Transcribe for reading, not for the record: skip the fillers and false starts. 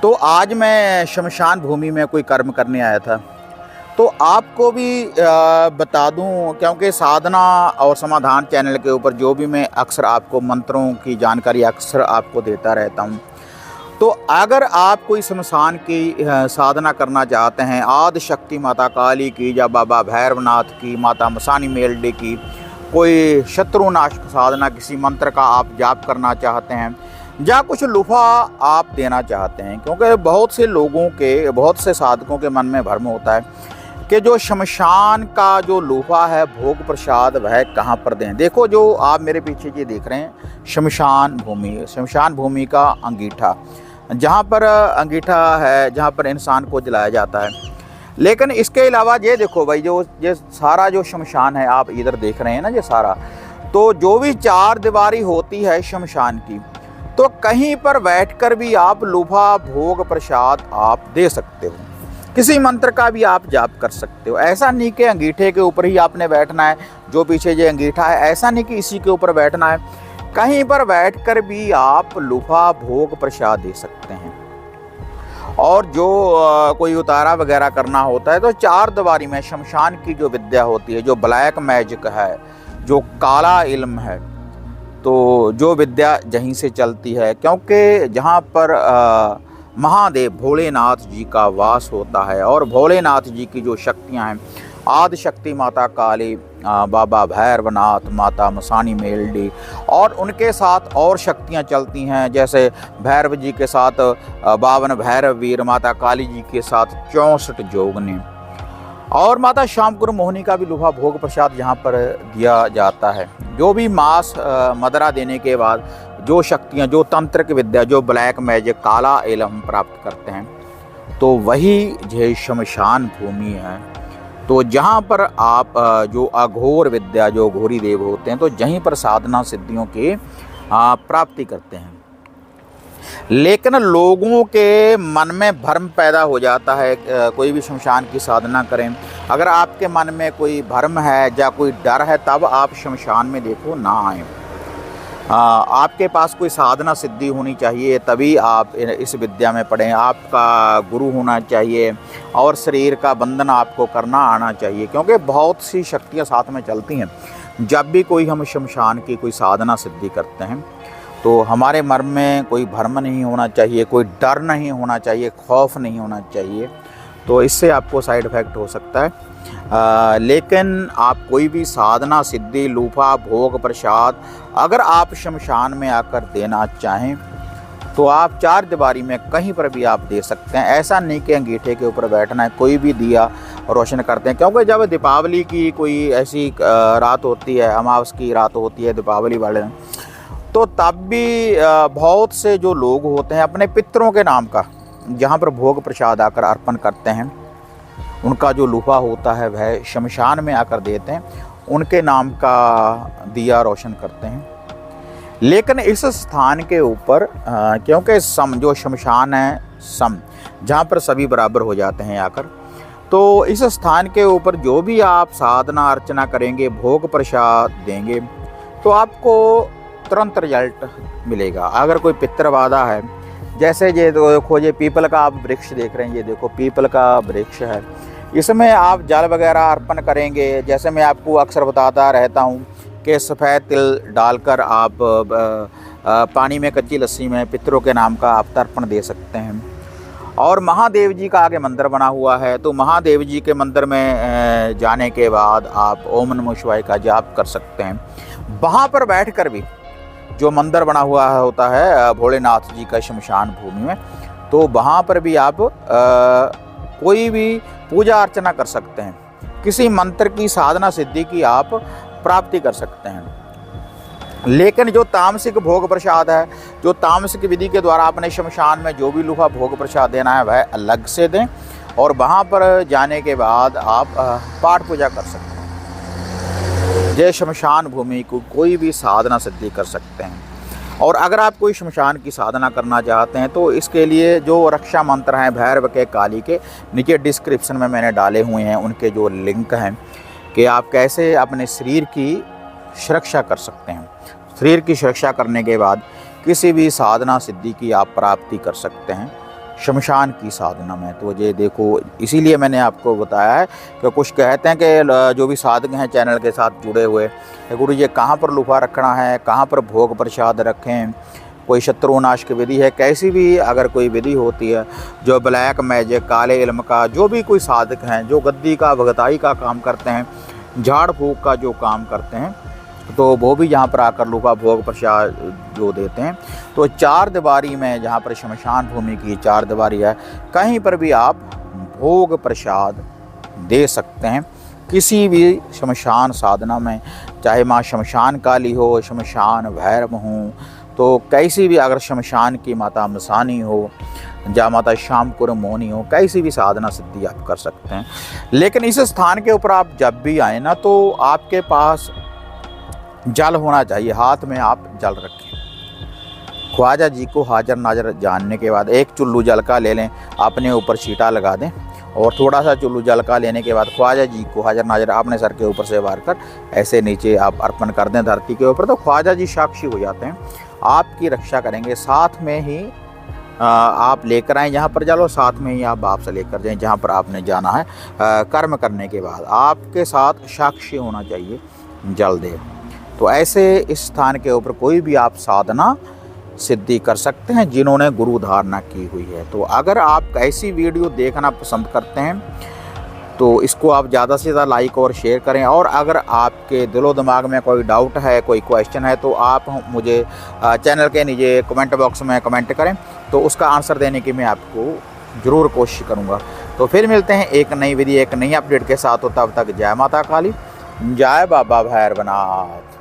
तो आज मैं शमशान भूमि में कोई कर्म करने आया था। तो आपको भी बता दूं, क्योंकि साधना और समाधान चैनल के ऊपर जो भी मैं अक्सर आपको मंत्रों की जानकारी अक्सर आपको देता रहता हूं। तो अगर आप कोई शमशान की साधना करना चाहते हैं, आदि शक्ति माता काली की या बाबा भैरवनाथ की, माता मसानी मेलडी की, कोई शत्रुनाशक साधना, किसी मंत्र का आप जाप करना चाहते हैं या कुछ लुफा आप देना चाहते हैं, क्योंकि बहुत से लोगों के, बहुत से साधकों के मन में भ्रम होता है कि जो शमशान का जो लुफा है, भोग प्रसाद, वह कहाँ पर दें। देखो, जो आप मेरे पीछे ये देख रहे हैं, शमशान भूमि का अंगीठा, जहाँ पर अंगीठा है, जहाँ पर इंसान को जलाया जाता है। लेकिन इसके अलावा ये देखो भाई, जो ये सारा जो शमशान है, आप इधर देख रहे हैं ना, ये सारा, तो जो भी चार दीवारी होती है शमशान की, तो कहीं पर बैठकर भी आप लुफा, भोग प्रसाद आप दे सकते हो। किसी मंत्र का भी आप जाप कर सकते हो। ऐसा नहीं कि अंगीठे के ऊपर ही आपने बैठना है, जो पीछे ये अंगीठा है, ऐसा नहीं कि इसी के ऊपर बैठना है। कहीं पर बैठकर भी आप लुफा, भोग प्रसाद दे सकते हैं। और जो कोई उतारा वगैरह करना होता है, तो चार दीवारी में शमशान की जो विद्या होती है, जो ब्लैक मैजिक है, जो काला इल्म है, तो जो विद्या यहीं से चलती है। क्योंकि जहाँ पर महादेव भोलेनाथ जी का वास होता है, और भोलेनाथ जी की जो शक्तियाँ हैं, आदि शक्ति माता काली, बाबा भैरवनाथ, माता मसानी मेलडी, और उनके साथ और शक्तियाँ चलती हैं, जैसे भैरव जी के साथ 52 भैरव वीर, माता काली जी के साथ 64 जोगनी, और माता श्यामपुर मोहिनी का भी लुफा भोग प्रसाद यहाँ पर दिया जाता है। जो भी मांस मदरा देने के बाद जो शक्तियाँ, जो तंत्रिक विद्या, जो ब्लैक मैजिक, काला इल्म प्राप्त करते हैं, तो वही जो शमशान भूमि है। तो जहाँ पर आप जो अघोर विद्या, जो घोरी देव होते हैं, तो यहीं पर साधना सिद्धियों की प्राप्ति करते हैं। लेकिन लोगों के मन में भ्रम पैदा हो जाता है, कोई भी शमशान की साधना करें, अगर आपके मन में कोई भ्रम है या कोई डर है, तब आप शमशान में देखो ना आए। आपके पास कोई साधना सिद्धि होनी चाहिए, तभी आप इस विद्या में पढ़ें। आपका गुरु होना चाहिए और शरीर का बंधन आपको करना आना चाहिए, क्योंकि बहुत सी शक्तियाँ साथ में चलती हैं। जब भी कोई हम शमशान की कोई साधना सिद्धि करते हैं, तो हमारे मन में कोई भ्रम नहीं होना चाहिए, कोई डर नहीं होना चाहिए, खौफ नहीं होना चाहिए। तो इससे आपको साइड इफ़ेक्ट हो सकता है। लेकिन आप कोई भी साधना सिद्धि, लूफा, भोग प्रसाद अगर आप शमशान में आकर देना चाहें, तो आप चार दीवारी में कहीं पर भी आप दे सकते हैं। ऐसा नहीं कि अंगीठे के ऊपर बैठना है, कोई भी दिया रोशन करते हैं। क्योंकि जब दीपावली की कोई ऐसी रात होती है, अमावस की रात होती है दीपावली वाले दिन, तो तब भी बहुत से जो लोग होते हैं, अपने पितरों के नाम का जहाँ पर भोग प्रसाद आकर अर्पण करते हैं, उनका जो लूफा होता है वह शमशान में आकर देते हैं, उनके नाम का दिया रोशन करते हैं। लेकिन इस स्थान के ऊपर क्योंकि जो शमशान है, जहाँ पर सभी बराबर हो जाते हैं आकर, तो इस स्थान के ऊपर जो भी आप साधना अर्चना करेंगे, भोग प्रसाद देंगे, तो आपको तुरंत रिजल्ट मिलेगा। अगर कोई पितृबाधा है, जैसे ये देखो, ये पीपल का आप वृक्ष देख रहे हैं, ये देखो पीपल का वृक्ष है, इसमें आप जल वगैरह अर्पण करेंगे। जैसे मैं आपको अक्सर बताता रहता हूँ कि सफ़ेद तिल डालकर आप पानी में, कच्ची लस्सी में पितरों के नाम का आप तर्पण दे सकते हैं। और महादेव जी का आगे मंदिर बना हुआ है, तो महादेव जी के मंदिर में जाने के बाद आप ओम नमः शिवाय का जाप कर सकते हैं। वहाँ पर बैठकर भी जो मंदिर बना हुआ होता है भोलेनाथ जी का शमशान भूमि में, तो वहाँ पर भी आप कोई भी पूजा अर्चना कर सकते हैं, किसी मंत्र की साधना सिद्धि की आप प्राप्ति कर सकते हैं। लेकिन जो तामसिक भोग प्रसाद है, जो तामसिक विधि के द्वारा अपने शमशान में जो भी लुफा भोग प्रसाद देना है, वह अलग से दें, और वहाँ पर जाने के बाद आप पाठ पूजा कर सकते हैं। जय शमशान भूमि को कोई भी साधना सिद्धि कर सकते हैं। और अगर आप कोई शमशान की साधना करना चाहते हैं, तो इसके लिए जो रक्षा मंत्र हैं भैरव के, काली के, नीचे डिस्क्रिप्शन में मैंने डाले हुए हैं, उनके जो लिंक हैं कि आप कैसे अपने शरीर की सुरक्षा कर सकते हैं। शरीर की सुरक्षा करने के बाद किसी भी साधना सिद्धि की आप प्राप्ति कर सकते हैं। शमशान की साधना में। तो ये देखो, इसीलिए मैंने आपको बताया है कि कुछ कहते हैं कि जो भी साधक हैं चैनल के साथ जुड़े हुए, गुरु जी कहाँ पर लुफा रखना है, कहाँ पर भोग प्रसाद रखें, कोई शत्रुनाश की विधि है, कैसी भी अगर कोई विधि होती है, जो ब्लैक मैजिक, काले इल्म का, जो भी कोई साधक हैं जो गद्दी का भगताई का काम करते हैं, झाड़ फूक का जो काम करते हैं, तो वो भी यहाँ पर आकर लुफा भोग प्रसाद जो देते हैं। तो 4 दीवारी में, जहाँ पर शमशान भूमि की 4 दीवारी है, कहीं पर भी आप भोग प्रसाद दे सकते हैं किसी भी शमशान साधना में, चाहे माँ शमशान काली हो, शमशान भैरव हो, तो कैसी भी, अगर शमशान की माता मसानी हो, या माता श्यामकुर मोनी हो, कैसी भी साधना सिद्धि आप कर सकते हैं। लेकिन इस स्थान के ऊपर आप जब भी आए ना, तो आपके पास जल होना चाहिए, हाथ में आप जल रखें। ख्वाजा जी को हाजिर नाजर जानने के बाद एक चुल्लू जल का ले लें, अपने ऊपर छींटा लगा दें, और थोड़ा सा चुल्लू जल का लेने के बाद ख्वाजा जी को हाजिर नाजर अपने सर के ऊपर से वार कर ऐसे नीचे आप अर्पण कर दें धरती के ऊपर, तो ख्वाजा जी साक्षी हो जाते हैं, आपकी रक्षा करेंगे। साथ में ही आप लेकर आएँ जहाँ पर जलो, साथ में ही आप वापस लेकर जाएँ जहाँ पर आपने जाना है। कर्म करने के बाद आपके साथ साक्षी होना चाहिए जल दे। तो ऐसे इस स्थान के ऊपर कोई भी आप साधना सिद्धि कर सकते हैं जिन्होंने गुरु धारणा की हुई है। तो अगर आप ऐसी वीडियो देखना पसंद करते हैं तो इसको आप ज़्यादा से ज़्यादा लाइक और शेयर करें, और अगर आपके दिलो दिमाग में कोई डाउट है, कोई क्वेश्चन है, तो आप मुझे चैनल के नीचे कमेंट बॉक्स में कमेंट करें, तो उसका आंसर देने की मैं आपको ज़रूर कोशिश करूँगा। तो फिर मिलते हैं एक नई विधि, एक नई अपडेट के साथ। हो तब तक जय माता काली, जय बाबा भैरवनाथ।